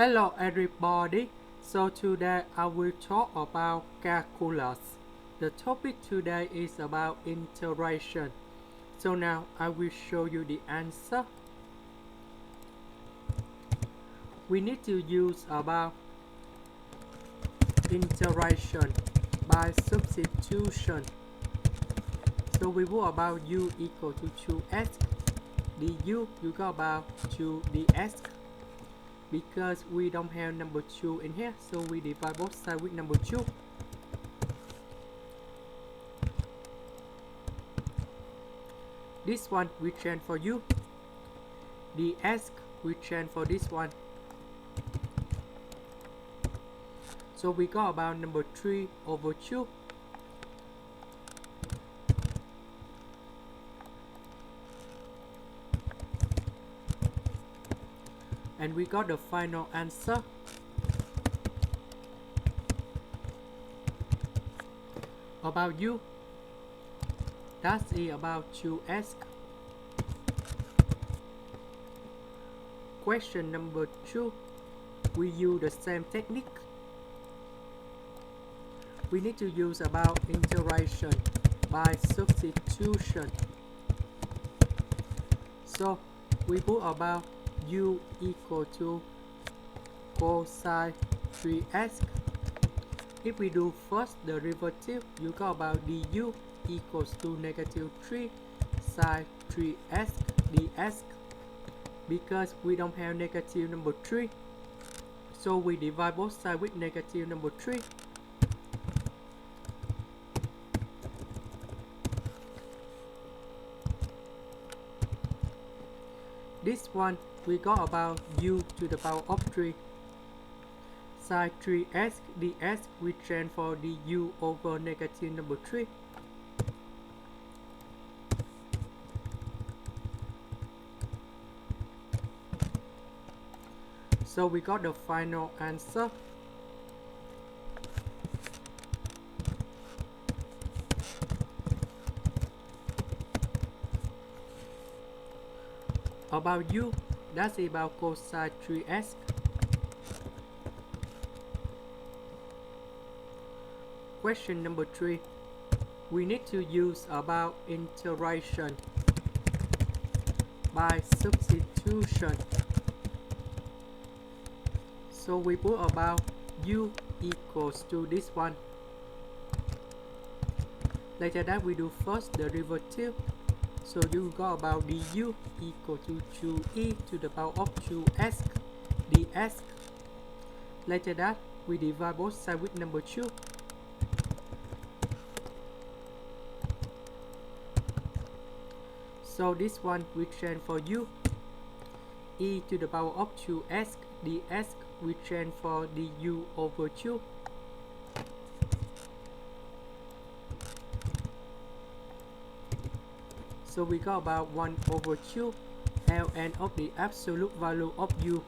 Hello everybody, so today I will talk about calculus. The topic today is about integration. So now I will show you the answer. We need to use about integration by substitution. So we will about u equal to 2x, du you got about 2ds. Because we don't have number 2 in here, so we divide both sides with number 2. This one we change for u. ds we change for this one. So we got about number 3 over 2. And we got the final answer. About u, that's about 2x. Question number 2, we use the same technique. We need to use about integration by substitution. So we put about u equal to cosine 3x. If we do first derivative, you got about du equals to negative 3 sine 3x ds. Because we don't have negative number 3, so we divide both sides with negative number 3. This one we got about u to the power of 3 sine 3x ds. We change for du over negative number 3. So we got the final answer. About u, that's about cosine 3x. Question number 3, we need to use about integration by substitution. So we put about u equals to this one. Later that we do first derivative. So you got about du equal to 2e to the power of 2x ds. Later that we divide both sides with number 2. So this one we change for u. E to the power of 2x ds we change for du over 2. So we got about 1 over 2 ln of the absolute value of u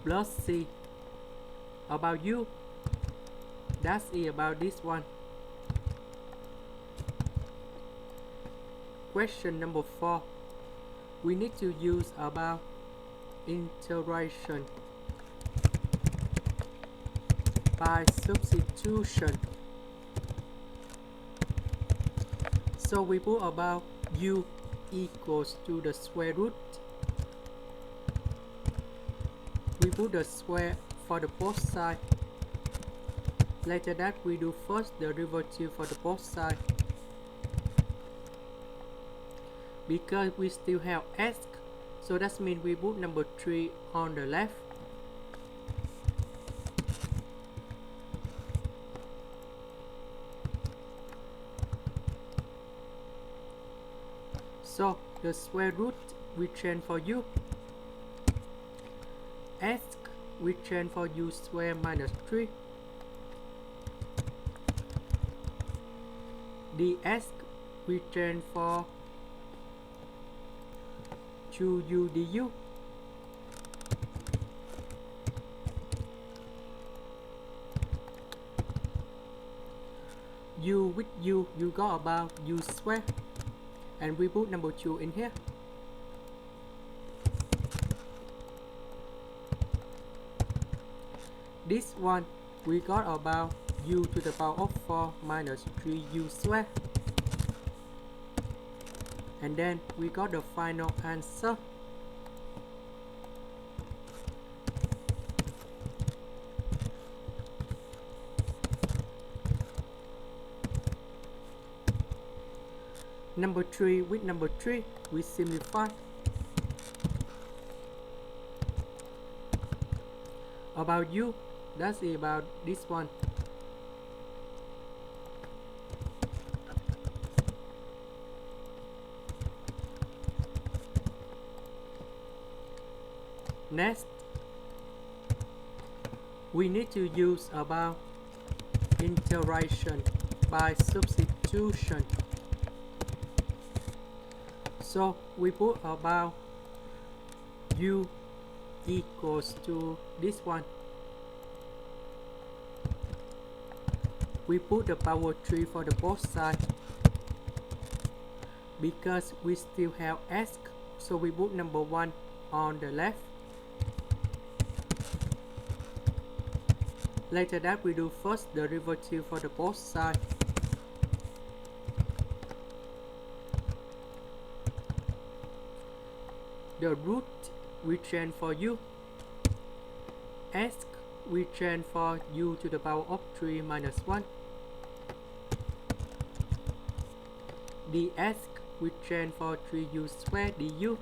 plus c. About u, that's about this one. Question number 4, we need to use about integration by substitution. So we put about u equals to the square root. We put the square for the both sides. Later that we do first derivative for the both sides. Because we still have x, so that means we put number 3 on the left. So the square root we change for u. X we change for u square minus 3. ds we change for 2u du. U with u, you got about u square. And we put number 2 in here. This one we got about u to the power of 4 minus 3u squared. And then we got the final answer. Number 3 with number 3 we simplify. About u, that's about this one. Next, we need to use about integration by substitution. So we put about u equals to this one. We put the power 3 for the both sides. Because we still have s, so we put number 1 on the left. Later that we do first derivative for the both sides. The root we change for u. S we change for u to the power of 3 minus 1. ds we change for 3u squared du.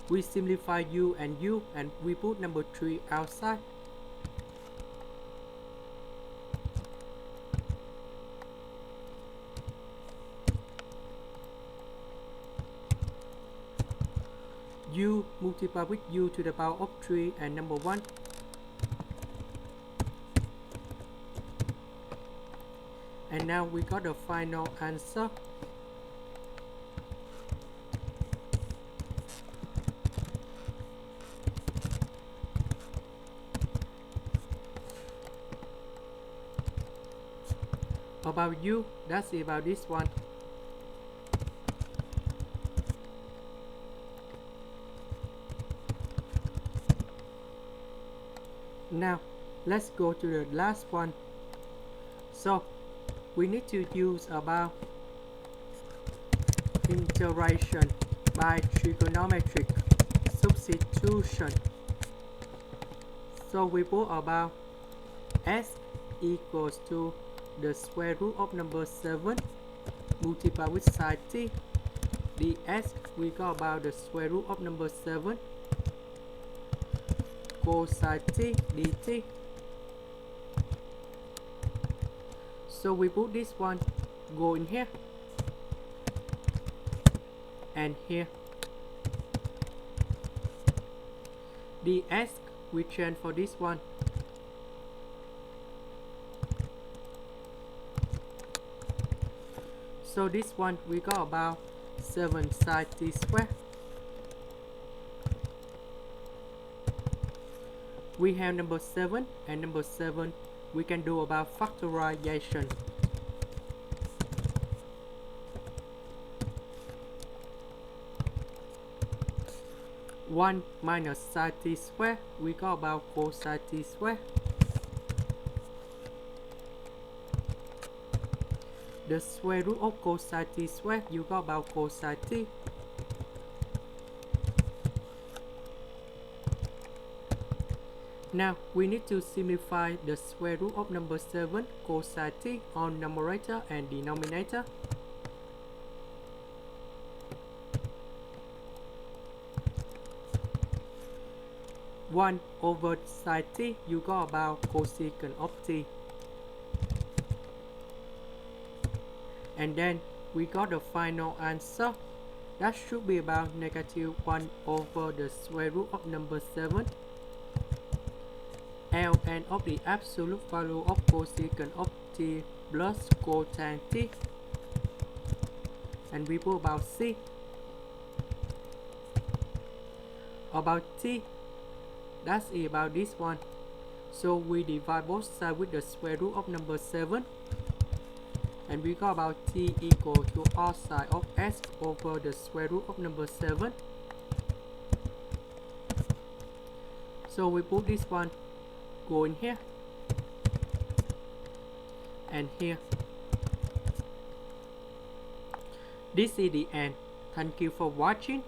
We simplify u, and we put number 3 outside. U multiply with u to the power of 3 and number 1. And now we got the final answer. About u, that's about this one. Now let's go to the last one. So we need to use about integration by trigonometric substitution. So we put about s equals to the square root of number 7 multiply with sine t. ds we got about the square root of number 7 cosine t dt. So we put this one go in here and here. ds we change for this one. So this one we got about 7 sine t squared. We have number 7, and number 7 we can do about factorization. One minus sine t squared, we got about cosine t squared. The square root of cosine t squared, you got about cosine t. Now we need to simplify the square root of number 7 cosine t on numerator and denominator. One over sine t, you got about cosecant of t. And then we got the final answer. That should be about negative 1 over the square root of number 7 ln of the absolute value of cosecant of t plus cotan t. And we put about c. About t, that's about this one. So we divide both sides with the square root of number 7. And we got about t equal to r sine of s over the square root of number 7. So we put this one go in here and here. This is the end. Thank you for watching.